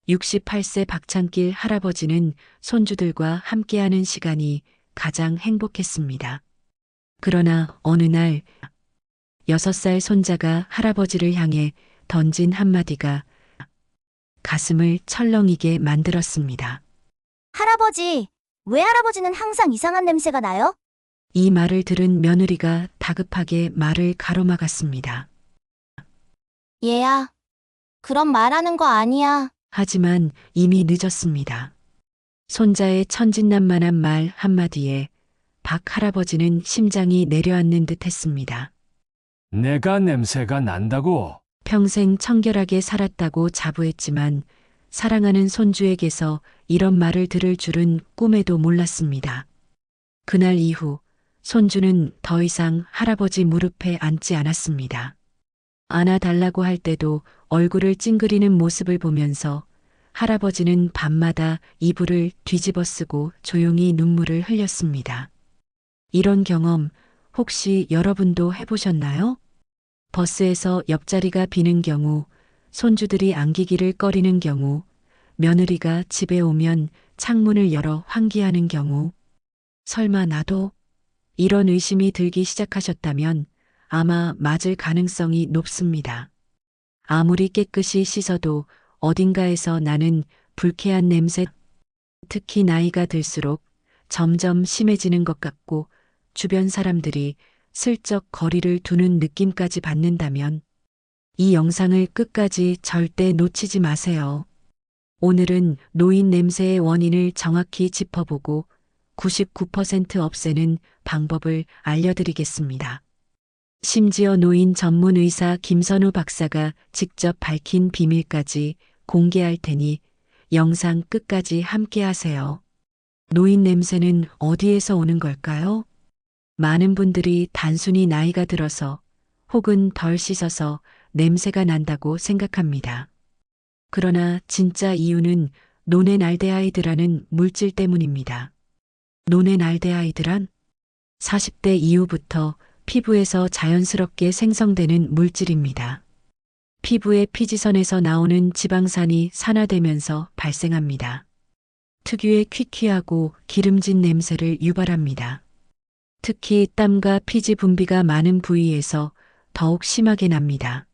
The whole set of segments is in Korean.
68세 박창길 할아버지는 손주들과 함께하는 시간이 가장 행복했습니다. 그러나 어느 날 6살 손자가 할아버지를 향해 던진 한마디가 가슴을 철렁이게 만들었습니다. 할아버지, 왜 할아버지는 항상 이상한 냄새가 나요? 이 말을 들은 며느리가 다급하게 말을 가로막았습니다. 얘야, 그런 말하는 거 아니야. 하지만 이미 늦었습니다. 손자의 천진난만한 말 한마디에 박 할아버지는 심장이 내려앉는 듯 했습니다. 내가 냄새가 난다고? 평생 청결하게 살았다고 자부했지만 사랑하는 손주에게서 이런 말을 들을 줄은 꿈에도 몰랐습니다. 그날 이후 손주는 더 이상 할아버지 무릎에 앉지 않았습니다. 안아달라고 할 때도 얼굴을 찡그리는 모습을 보면서 할아버지는 밤마다 이불을 뒤집어 쓰고 조용히 눈물을 흘렸습니다. 이런 경험 혹시 여러분도 해보셨나요? 버스에서 옆자리가 비는 경우, 손주들이 안기기를 꺼리는 경우, 며느리가 집에 오면 창문을 열어 환기하는 경우, 설마 나도? 이런 의심이 들기 시작하셨다면 아마 맞을 가능성이 높습니다. 아무리 깨끗이 씻어도 어딘가에서 나는 불쾌한 냄새, 특히 나이가 들수록 점점 심해지는 것 같고 주변 사람들이 슬쩍 거리를 두는 느낌까지 받는다면 이 영상을 끝까지 절대 놓치지 마세요. 오늘은 노인 냄새의 원인을 정확히 짚어보고 99% 없애는 방법을 알려드리겠습니다. 심지어 노인 전문 의사 김선우 박사가 직접 밝힌 비밀까지 공개할 테니 영상 끝까지 함께 하세요. 노인 냄새는 어디에서 오는 걸까요? 많은 분들이 단순히 나이가 들어서 혹은 덜 씻어서 냄새가 난다고 생각합니다. 그러나 진짜 이유는 노넨알데하이드라는 물질 때문입니다. 노넨알데하이드란 40대 이후부터 피부에서 자연스럽게 생성되는 물질입니다. 피부의 피지선에서 나오는 지방산이 산화되면서 발생합니다. 특유의 퀴퀴하고 기름진 냄새를 유발합니다. 특히 땀과 피지 분비가 많은 부위에서 더욱 심하게 납니다.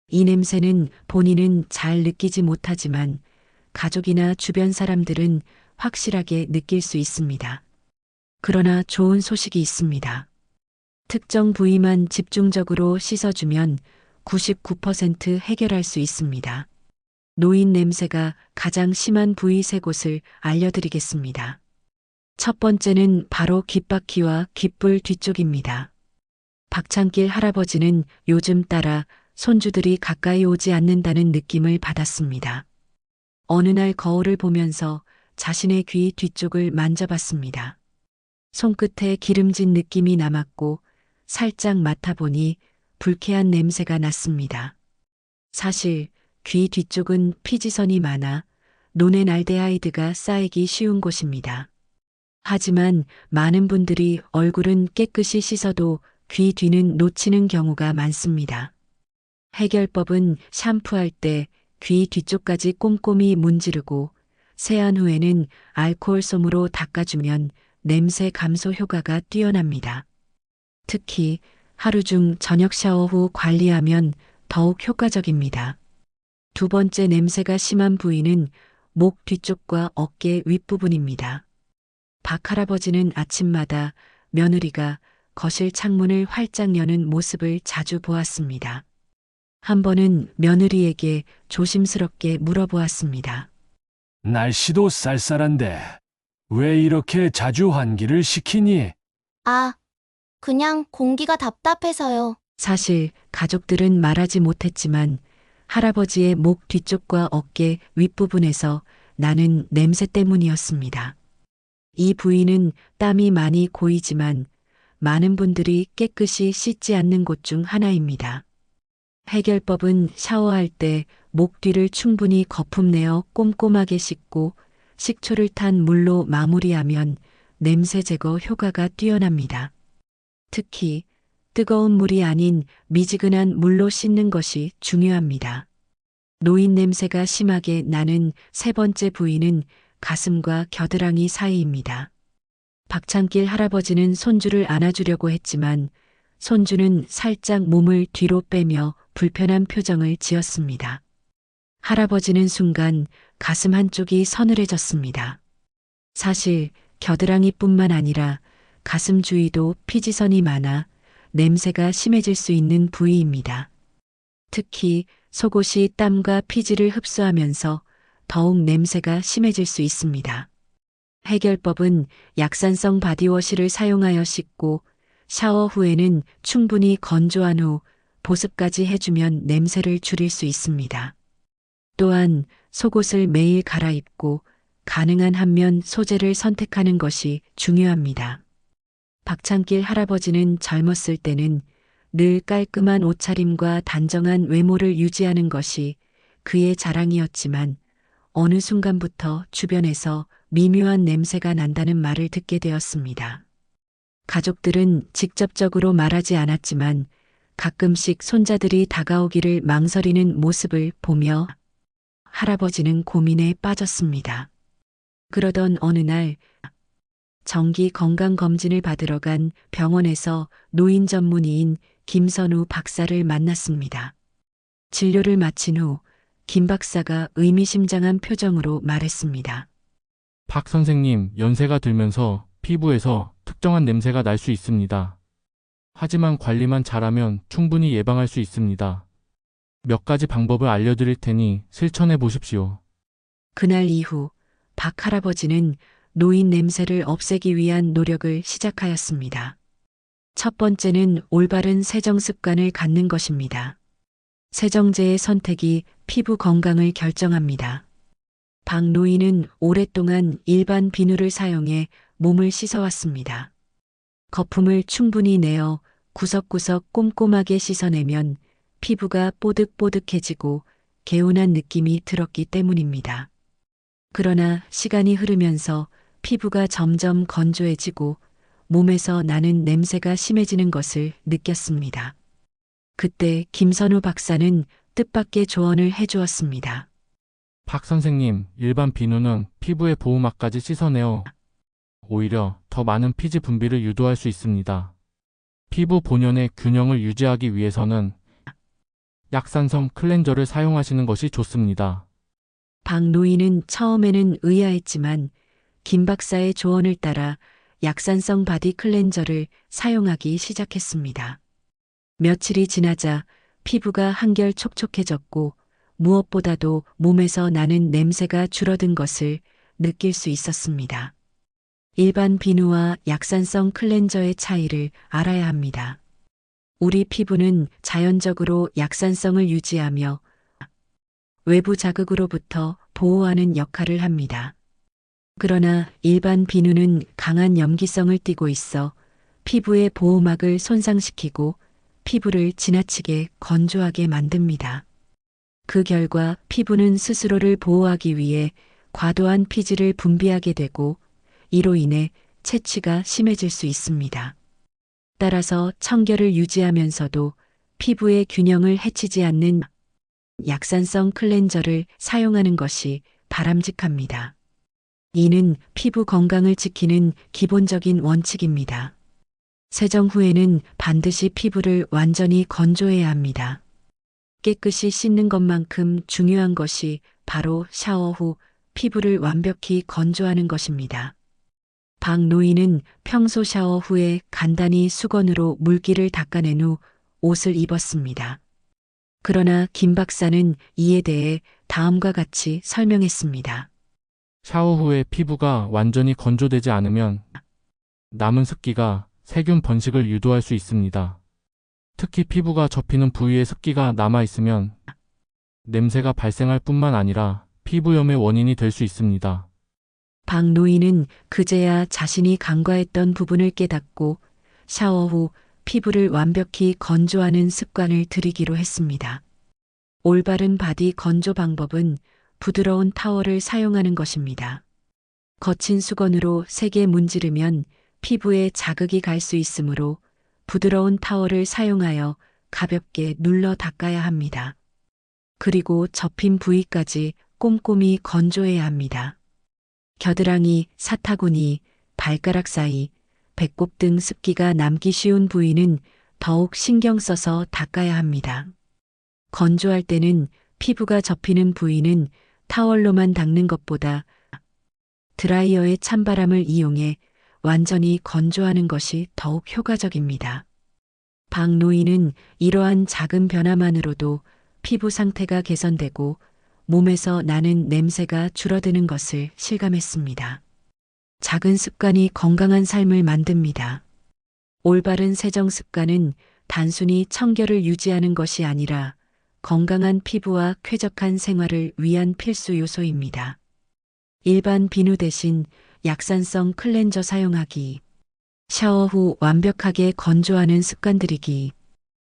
이 냄새는 본인은 잘 느끼지 못하지만 가족이나 주변 사람들은 확실하게 느낄 수 있습니다. 그러나 좋은 소식이 있습니다. 특정 부위만 집중적으로 씻어주면 99% 해결할 수 있습니다. 노인 냄새가 가장 심한 부위 3곳을 알려드리겠습니다. 첫 번째는 바로 귓바퀴와 귓불 뒤쪽입니다. 박창길 할아버지는 요즘 따라 손주들이 가까이 오지 않는다는 느낌을 받았습니다. 어느 날 거울을 보면서 자신의 귀 뒤쪽을 만져봤습니다. 손끝에 기름진 느낌이 남았고 살짝 맡아보니 불쾌한 냄새가 났습니다. 사실 귀 뒤쪽은 피지선이 많아 노넨알데하이드가 쌓이기 쉬운 곳입니다. 하지만 많은 분들이 얼굴은 깨끗이 씻어도 귀 뒤는 놓치는 경우가 많습니다. 해결법은 샴푸할 때 귀 뒤쪽까지 꼼꼼히 문지르고 세안 후에는 알코올 솜으로 닦아주면 냄새 감소 효과가 뛰어납니다. 특히 하루 중 저녁 샤워 후 관리하면 더욱 효과적입니다. 두 번째 냄새가 심한 부위는 목 뒤쪽과 어깨 윗부분입니다. 박 할아버지는 아침마다 며느리가 거실 창문을 활짝 여는 모습을 자주 보았습니다. 한 번은 며느리에게 조심스럽게 물어보았습니다. 날씨도 쌀쌀한데 왜 이렇게 자주 환기를 시키니? 아, 그냥 공기가 답답해서요. 사실 가족들은 말하지 못했지만 할아버지의 목 뒤쪽과 어깨 윗부분에서 나는 냄새 때문이었습니다. 이 부위는 땀이 많이 고이지만 많은 분들이 깨끗이 씻지 않는 곳 중 하나입니다. 해결법은 샤워할 때 목 뒤를 충분히 거품 내어 꼼꼼하게 씻고 식초를 탄 물로 마무리하면 냄새 제거 효과가 뛰어납니다. 특히 뜨거운 물이 아닌 미지근한 물로 씻는 것이 중요합니다. 노인 냄새가 심하게 나는 세 번째 부위는 가슴과 겨드랑이 사이입니다. 박창길 할아버지는 손주를 안아주려고 했지만 손주는 살짝 몸을 뒤로 빼며 불편한 표정을 지었습니다. 할아버지는 순간 가슴 한쪽이 서늘해졌습니다. 사실 겨드랑이뿐만 아니라 가슴 주위도 피지선이 많아 냄새가 심해질 수 있는 부위입니다. 특히 속옷이 땀과 피지를 흡수하면서 더욱 냄새가 심해질 수 있습니다. 해결법은 약산성 바디워시를 사용하여 씻고 샤워 후에는 충분히 건조한 후 보습까지 해주면 냄새를 줄일 수 있습니다. 또한 속옷을 매일 갈아입고 가능한 한면 소재를 선택하는 것이 중요합니다. 박창길 할아버지는 젊었을 때는 늘 깔끔한 옷차림과 단정한 외모를 유지하는 것이 그의 자랑이었지만 어느 순간부터 주변에서 미묘한 냄새가 난다는 말을 듣게 되었습니다. 가족들은 직접적으로 말하지 않았지만 가끔씩 손자들이 다가오기를 망설이는 모습을 보며 할아버지는 고민에 빠졌습니다. 그러던 어느 날 정기 건강검진을 받으러 간 병원에서 노인 전문의인 김선우 박사를 만났습니다. 진료를 마친 후 김 박사가 의미심장한 표정으로 말했습니다. 박 선생님, 연세가 들면서 피부에서 특정한 냄새가 날 수 있습니다. 하지만 관리만 잘하면 충분히 예방할 수 있습니다. 몇 가지 방법을 알려드릴 테니 실천해 보십시오. 그날 이후 박 할아버지는 노인 냄새를 없애기 위한 노력을 시작하였습니다. 첫 번째는 올바른 세정 습관을 갖는 것입니다. 세정제의 선택이 피부 건강을 결정합니다. 박 노인은 오랫동안 일반 비누를 사용해 몸을 씻어왔습니다. 거품을 충분히 내어 구석구석 꼼꼼하게 씻어내면 피부가 뽀득뽀득해지고 개운한 느낌이 들었기 때문입니다. 그러나 시간이 흐르면서 피부가 점점 건조해지고 몸에서 나는 냄새가 심해지는 것을 느꼈습니다. 그때 김선우 박사는 뜻밖의 조언을 해주었습니다. 박 선생님, 일반 비누는 피부의 보호막까지 씻어내어 오히려 더 많은 피지 분비를 유도할 수 있습니다. 피부 본연의 균형을 유지하기 위해서는 약산성 클렌저를 사용하시는 것이 좋습니다. 박 노인은 처음에는 의아했지만 김 박사의 조언을 따라 약산성 바디 클렌저를 사용하기 시작했습니다. 며칠이 지나자 피부가 한결 촉촉해졌고 무엇보다도 몸에서 나는 냄새가 줄어든 것을 느낄 수 있었습니다. 일반 비누와 약산성 클렌저의 차이를 알아야 합니다. 우리 피부는 자연적으로 약산성을 유지하며 외부 자극으로부터 보호하는 역할을 합니다. 그러나 일반 비누는 강한 염기성을 띠고 있어 피부의 보호막을 손상시키고 피부를 지나치게 건조하게 만듭니다. 그 결과 피부는 스스로를 보호하기 위해 과도한 피지를 분비하게 되고 이로 인해 채취가 심해질 수 있습니다. 따라서 청결을 유지하면서도 피부의 균형을 해치지 않는 약산성 클렌저를 사용하는 것이 바람직합니다. 이는 피부 건강을 지키는 기본적인 원칙입니다. 세정 후에는 반드시 피부를 완전히 건조해야 합니다. 깨끗이 씻는 것만큼 중요한 것이 바로 샤워 후 피부를 완벽히 건조하는 것입니다. 박 노인은 평소 샤워 후에 간단히 수건으로 물기를 닦아낸 후 옷을 입었습니다. 그러나 김 박사는 이에 대해 다음과 같이 설명했습니다. 샤워 후에 피부가 완전히 건조되지 않으면 남은 습기가 세균 번식을 유도할 수 있습니다. 특히 피부가 접히는 부위에 습기가 남아있으면 냄새가 발생할 뿐만 아니라 피부염의 원인이 될 수 있습니다. 박 노인은 그제야 자신이 간과했던 부분을 깨닫고 샤워 후 피부를 완벽히 건조하는 습관을 들이기로 했습니다. 올바른 바디 건조 방법은 부드러운 타월을 사용하는 것입니다. 거친 수건으로 세게 문지르면 피부에 자극이 갈 수 있으므로 부드러운 타월을 사용하여 가볍게 눌러 닦아야 합니다. 그리고 접힌 부위까지 꼼꼼히 건조해야 합니다. 겨드랑이, 사타구니, 발가락 사이, 배꼽 등 습기가 남기 쉬운 부위는 더욱 신경 써서 닦아야 합니다. 건조할 때는 피부가 접히는 부위는 타월로만 닦는 것보다 드라이어의 찬바람을 이용해 완전히 건조하는 것이 더욱 효과적입니다. 박노인은 이러한 작은 변화만으로도 피부 상태가 개선되고 몸에서 나는 냄새가 줄어드는 것을 실감했습니다. 작은 습관이 건강한 삶을 만듭니다. 올바른 세정 습관은 단순히 청결을 유지하는 것이 아니라 건강한 피부와 쾌적한 생활을 위한 필수 요소입니다. 일반 비누 대신 약산성 클렌저 사용하기, 샤워 후 완벽하게 건조하는 습관 들이기,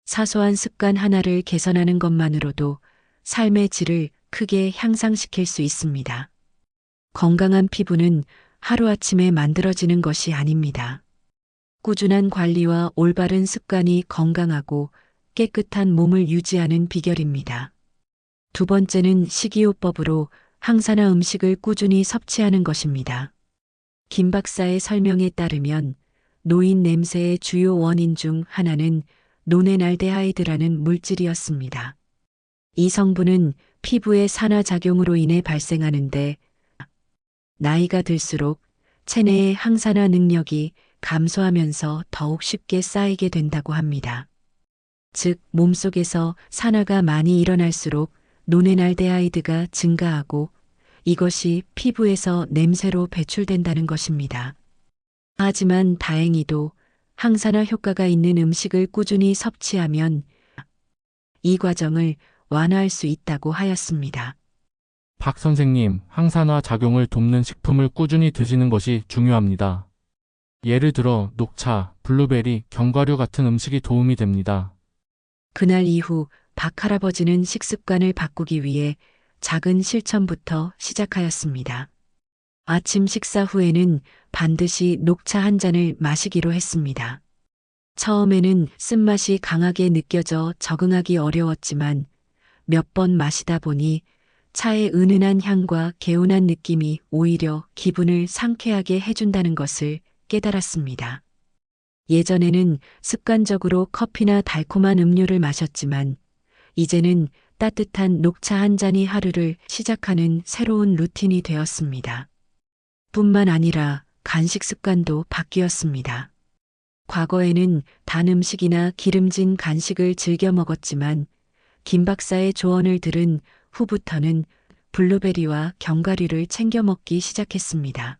사소한 습관 하나를 개선하는 것만으로도 삶의 질을 크게 향상시킬 수 있습니다. 건강한 피부는 하루아침에 만들어지는 것이 아닙니다. 꾸준한 관리와 올바른 습관이 건강하고 깨끗한 몸을 유지하는 비결입니다. 두 번째는 식이요법으로 항산화 음식을 꾸준히 섭취하는 것입니다. 김 박사의 설명에 따르면 노인 냄새의 주요 원인 중 하나는 노네날데하이드라는 물질이었습니다. 이 성분은 피부의 산화작용으로 인해 발생하는데 나이가 들수록 체내의 항산화 능력이 감소하면서 더욱 쉽게 쌓이게 된다고 합니다. 즉, 몸속에서 산화가 많이 일어날수록 노네날데하이드가 증가하고 이것이 피부에서 냄새로 배출된다는 것입니다. 하지만 다행히도 항산화 효과가 있는 음식을 꾸준히 섭취하면 이 과정을 완화할 수 있다고 하였습니다. 박 선생님, 항산화 작용을 돕는 식품을 꾸준히 드시는 것이 중요합니다. 예를 들어 녹차, 블루베리, 견과류 같은 음식이 도움이 됩니다. 그날 이후 박 할아버지는 식습관을 바꾸기 위해 작은 실천부터 시작하였습니다. 아침 식사 후에는 반드시 녹차 한 잔을 마시기로 했습니다. 처음에는 쓴맛이 강하게 느껴져 적응하기 어려웠지만 몇 번 마시다 보니 차의 은은한 향과 개운한 느낌이 오히려 기분을 상쾌하게 해준다는 것을 깨달았습니다. 예전에는 습관적으로 커피나 달콤한 음료를 마셨지만 이제는 따뜻한 녹차 한 잔이 하루를 시작하는 새로운 루틴이 되었습니다. 뿐만 아니라 간식 습관도 바뀌었습니다. 과거에는 단 음식이나 기름진 간식을 즐겨 먹었지만 김 박사의 조언을 들은 후부터는 블루베리와 견과류를 챙겨 먹기 시작했습니다.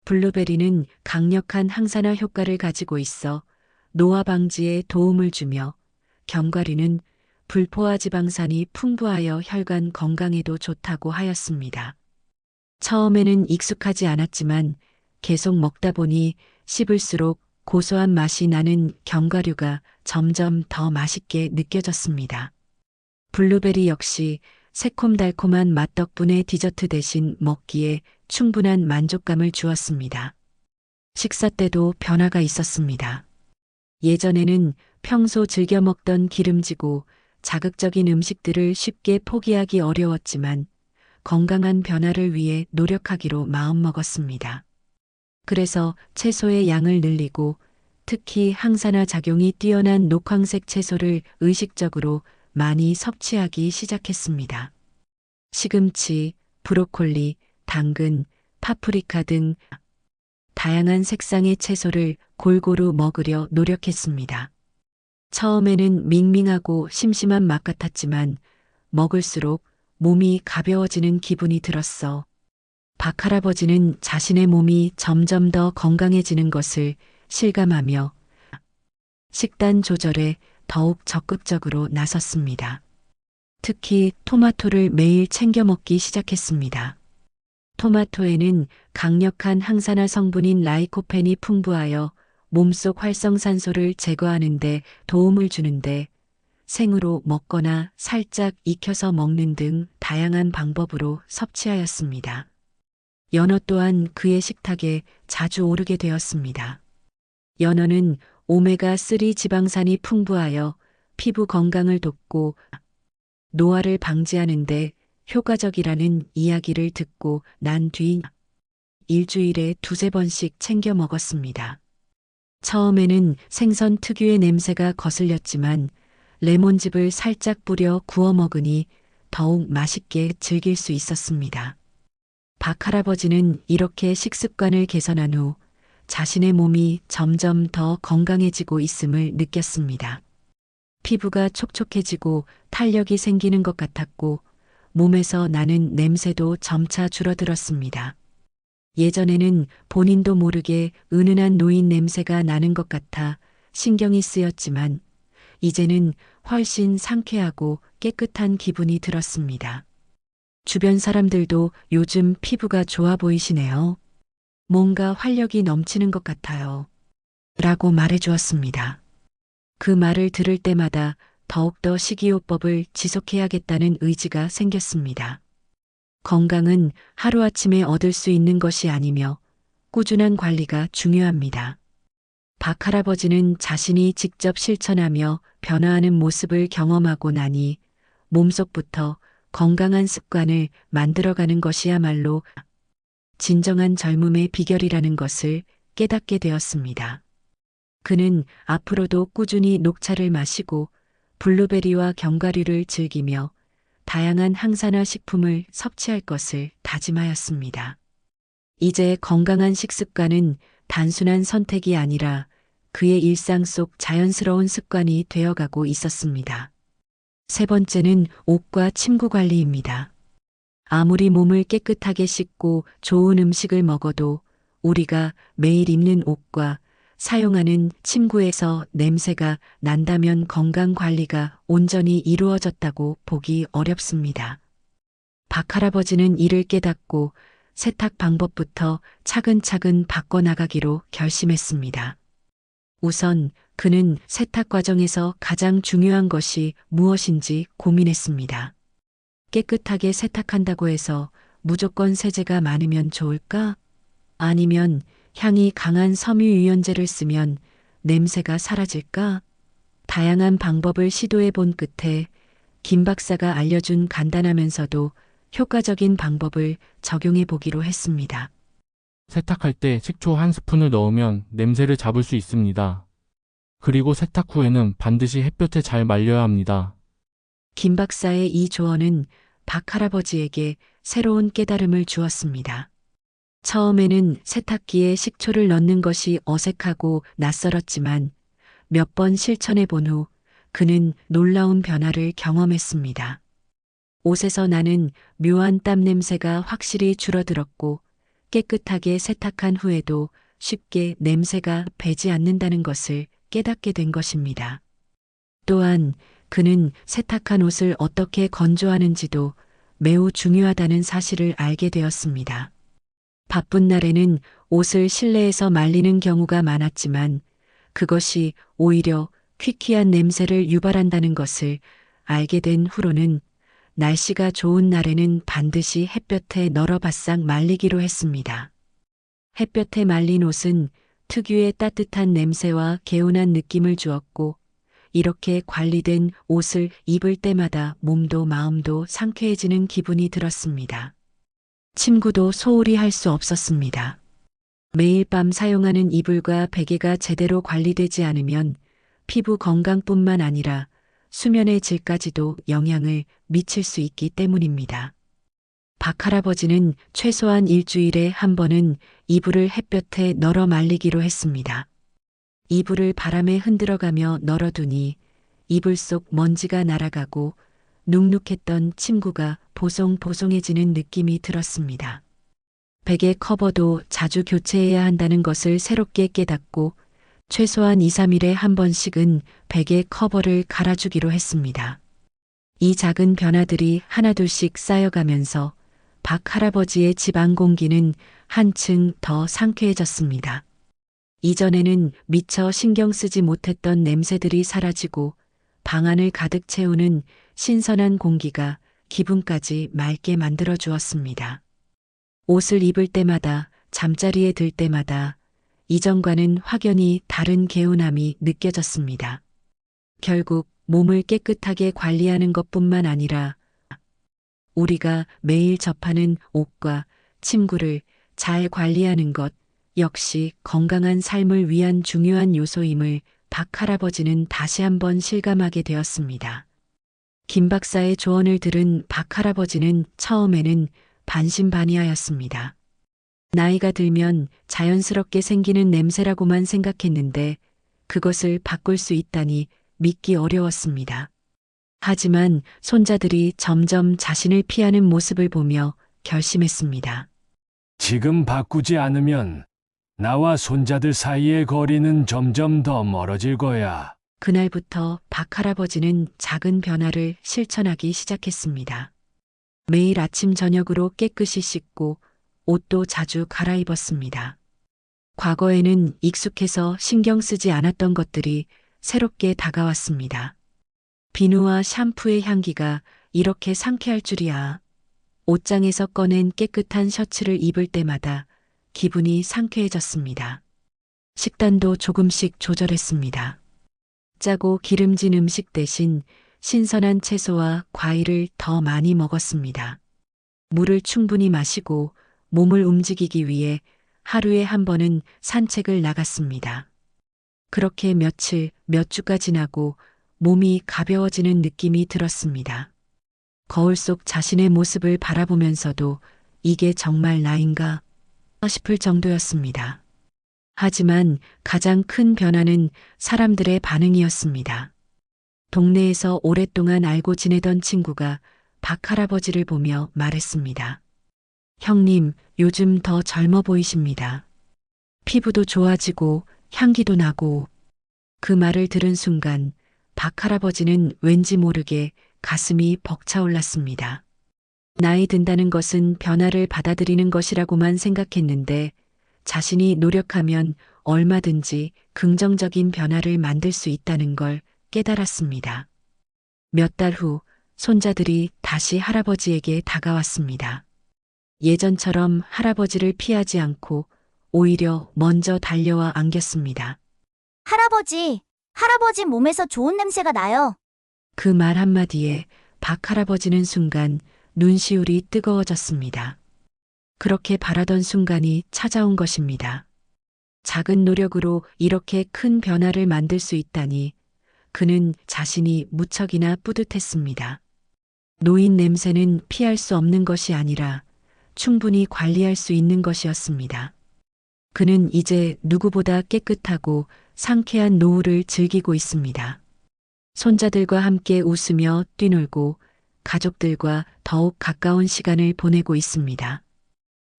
블루베리는 강력한 항산화 효과를 가지고 있어 노화 방지에 도움을 주며 견과류는 불포화 지방산이 풍부하여 혈관 건강에도 좋다고 하였습니다. 처음에는 익숙하지 않았지만 계속 먹다 보니 씹을수록 고소한 맛이 나는 견과류가 점점 더 맛있게 느껴졌습니다. 블루베리 역시 새콤달콤한 맛 덕분에 디저트 대신 먹기에 충분한 만족감을 주었습니다. 식사 때도 변화가 있었습니다. 예전에는 평소 즐겨 먹던 기름지고 자극적인 음식들을 쉽게 포기하기 어려웠지만 건강한 변화를 위해 노력하기로 마음먹었습니다. 그래서 채소의 양을 늘리고 특히 항산화 작용이 뛰어난 녹황색 채소를 의식적으로 많이 섭취하기 시작했습니다. 시금치, 브로콜리, 당근, 파프리카 등 다양한 색상의 채소를 골고루 먹으려 노력했습니다. 처음에는 밍밍하고 심심한 맛 같았지만 먹을수록 몸이 가벼워지는 기분이 들었어. 박 할아버지는 자신의 몸이 점점 더 건강해지는 것을 실감하며 식단 조절에 더욱 적극적으로 나섰습니다. 특히 토마토를 매일 챙겨 먹기 시작했습니다. 토마토에는 강력한 항산화 성분인 라이코펜이 풍부하여 몸속 활성산소를 제거하는 데 도움을 주는데 생으로 먹거나 살짝 익혀서 먹는 등 다양한 방법으로 섭취하였습니다. 연어 또한 그의 식탁에 자주 오르게 되었습니다. 연어는 오메가3 지방산이 풍부하여 피부 건강을 돕고 노화를 방지하는데 효과적이라는 이야기를 듣고 난 뒤 일주일에 두세 번씩 챙겨 먹었습니다. 처음에는 생선 특유의 냄새가 거슬렸지만 레몬즙을 살짝 뿌려 구워 먹으니 더욱 맛있게 즐길 수 있었습니다. 박 할아버지는 이렇게 식습관을 개선한 후 자신의 몸이 점점 더 건강해지고 있음을 느꼈습니다. 피부가 촉촉해지고 탄력이 생기는 것 같았고 몸에서 나는 냄새도 점차 줄어들었습니다. 예전에는 본인도 모르게 은은한 노인 냄새가 나는 것 같아 신경이 쓰였지만 이제는 훨씬 상쾌하고 깨끗한 기분이 들었습니다. 주변 사람들도 요즘 피부가 좋아 보이시네요. 뭔가 활력이 넘치는 것 같아요. 라고 말해주었습니다. 그 말을 들을 때마다 더욱더 식이요법을 지속해야겠다는 의지가 생겼습니다. 건강은 하루아침에 얻을 수 있는 것이 아니며 꾸준한 관리가 중요합니다. 박 할아버지는 자신이 직접 실천하며 변화하는 모습을 경험하고 나니 몸속부터 건강한 습관을 만들어가는 것이야말로 진정한 젊음의 비결이라는 것을 깨닫게 되었습니다. 그는 앞으로도 꾸준히 녹차를 마시고 블루베리와 견과류를 즐기며 다양한 항산화 식품을 섭취할 것을 다짐하였습니다. 이제 건강한 식습관은 단순한 선택이 아니라 그의 일상 속 자연스러운 습관이 되어가고 있었습니다. 세 번째는 옷과 침구 관리입니다. 아무리 몸을 깨끗하게 씻고 좋은 음식을 먹어도 우리가 매일 입는 옷과 사용하는 침구에서 냄새가 난다면 건강 관리가 온전히 이루어졌다고 보기 어렵습니다. 박 할아버지는 이를 깨닫고 세탁 방법부터 차근차근 바꿔나가기로 결심했습니다. 우선 그는 세탁 과정에서 가장 중요한 것이 무엇인지 고민했습니다. 깨끗하게 세탁한다고 해서 무조건 세제가 많으면 좋을까? 아니면 향이 강한 섬유유연제를 쓰면 냄새가 사라질까? 다양한 방법을 시도해 본 끝에 김 박사가 알려준 간단하면서도 효과적인 방법을 적용해 보기로 했습니다. 세탁할 때 식초 1스푼을 넣으면 냄새를 잡을 수 있습니다. 그리고 세탁 후에는 반드시 햇볕에 잘 말려야 합니다. 김 박사의 이 조언은 박 할아버지에게 새로운 깨달음을 주었습니다. 처음에는 세탁기에 식초를 넣는 것이 어색하고 낯설었지만 몇 번 실천해 본 후 그는 놀라운 변화를 경험했습니다. 옷에서 나는 묘한 땀 냄새가 확실히 줄어들었고 깨끗하게 세탁한 후에도 쉽게 냄새가 배지 않는다는 것을 깨닫게 된 것입니다. 또한 그는 세탁한 옷을 어떻게 건조하는지도 매우 중요하다는 사실을 알게 되었습니다. 바쁜 날에는 옷을 실내에서 말리는 경우가 많았지만 그것이 오히려 퀴퀴한 냄새를 유발한다는 것을 알게 된 후로는 날씨가 좋은 날에는 반드시 햇볕에 널어 바싹 말리기로 했습니다. 햇볕에 말린 옷은 특유의 따뜻한 냄새와 개운한 느낌을 주었고 이렇게 관리된 옷을 입을 때마다 몸도 마음도 상쾌해지는 기분이 들었습니다. 침구도 소홀히 할 수 없었습니다. 매일 밤 사용하는 이불과 베개가 제대로 관리되지 않으면 피부 건강뿐만 아니라 수면의 질까지도 영향을 미칠 수 있기 때문입니다. 박 할아버지는 최소한 일주일에 한 번은 이불을 햇볕에 널어 말리기로 했습니다. 이불을 바람에 흔들어가며 널어두니 이불 속 먼지가 날아가고 눅눅했던 침구가 보송보송해지는 느낌이 들었습니다. 베개 커버도 자주 교체해야 한다는 것을 새롭게 깨닫고 최소한 2, 3일에 한 번씩은 베개 커버를 갈아주기로 했습니다. 이 작은 변화들이 하나둘씩 쌓여가면서 박 할아버지의 집안 공기는 한층 더 상쾌해졌습니다. 이전에는 미처 신경 쓰지 못했던 냄새들이 사라지고 방 안을 가득 채우는 신선한 공기가 기분까지 맑게 만들어 주었습니다. 옷을 입을 때마다 잠자리에 들 때마다 이전과는 확연히 다른 개운함이 느껴졌습니다. 결국 몸을 깨끗하게 관리하는 것뿐만 아니라 우리가 매일 접하는 옷과 침구를 잘 관리하는 것 역시 건강한 삶을 위한 중요한 요소임을 박 할아버지는 다시 한번 실감하게 되었습니다. 김 박사의 조언을 들은 박 할아버지는 처음에는 반신반의하였습니다. 나이가 들면 자연스럽게 생기는 냄새라고만 생각했는데 그것을 바꿀 수 있다니 믿기 어려웠습니다. 하지만 손자들이 점점 자신을 피하는 모습을 보며 결심했습니다. 지금 바꾸지 않으면 나와 손자들 사이의 거리는 점점 더 멀어질 거야. 그날부터 박 할아버지는 작은 변화를 실천하기 시작했습니다. 매일 아침 저녁으로 깨끗이 씻고 옷도 자주 갈아입었습니다. 과거에는 익숙해서 신경 쓰지 않았던 것들이 새롭게 다가왔습니다. 비누와 샴푸의 향기가 이렇게 상쾌할 줄이야. 옷장에서 꺼낸 깨끗한 셔츠를 입을 때마다 기분이 상쾌해졌습니다. 식단도 조금씩 조절했습니다. 짜고 기름진 음식 대신 신선한 채소와 과일을 더 많이 먹었습니다. 물을 충분히 마시고 몸을 움직이기 위해 하루에 한 번은 산책을 나갔습니다. 그렇게 며칠, 몇 주가 지나고 몸이 가벼워지는 느낌이 들었습니다. 거울 속 자신의 모습을 바라보면서도 이게 정말 나인가 싶을 정도였습니다. 하지만 가장 큰 변화는 사람들의 반응이었습니다. 동네에서 오랫동안 알고 지내던 친구가 박 할아버지를 보며 말했습니다. 형님, 요즘 더 젊어 보이십니다. 피부도 좋아지고 향기도 나고. 그 말을 들은 순간 박 할아버지는 왠지 모르게 가슴이 벅차올랐습니다. 나이 든다는 것은 변화를 받아들이는 것이라고만 생각했는데 자신이 노력하면 얼마든지 긍정적인 변화를 만들 수 있다는 걸 깨달았습니다. 몇 달 후 손자들이 다시 할아버지에게 다가왔습니다. 예전처럼 할아버지를 피하지 않고 오히려 먼저 달려와 안겼습니다. 할아버지 몸에서 좋은 냄새가 나요. 그 말 한마디에 박 할아버지는 순간 눈시울이 뜨거워졌습니다. 그렇게 바라던 순간이 찾아온 것입니다. 작은 노력으로 이렇게 큰 변화를 만들 수 있다니 그는 자신이 무척이나 뿌듯했습니다. 노인 냄새는 피할 수 없는 것이 아니라 충분히 관리할 수 있는 것이었습니다. 그는 이제 누구보다 깨끗하고 상쾌한 노후를 즐기고 있습니다. 손자들과 함께 웃으며 뛰놀고 가족들과 더욱 가까운 시간을 보내고 있습니다.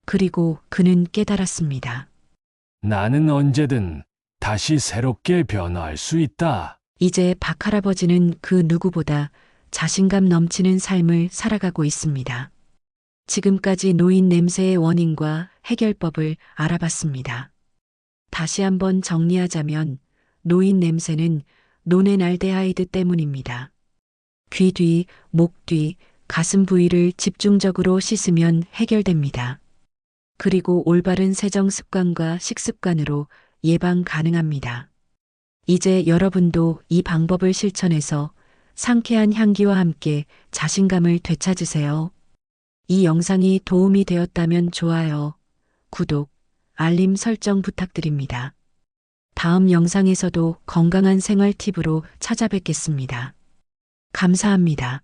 그리고 그는 깨달았습니다. 나는 언제든 다시 새롭게 변화할 수 있다. 이제 박 할아버지는 그 누구보다 자신감 넘치는 삶을 살아가고 있습니다. 지금까지 노인 냄새의 원인과 해결법을 알아봤습니다. 다시 한번 정리하자면 노인 냄새는 노네날데하이드 때문입니다. 귀 뒤, 목 뒤, 가슴 부위를 집중적으로 씻으면 해결됩니다. 그리고 올바른 세정 습관과 식습관으로 예방 가능합니다. 이제 여러분도 이 방법을 실천해서 상쾌한 향기와 함께 자신감을 되찾으세요. 이 영상이 도움이 되었다면 좋아요, 구독, 알림 설정 부탁드립니다. 다음 영상에서도 건강한 생활 팁으로 찾아뵙겠습니다. 감사합니다.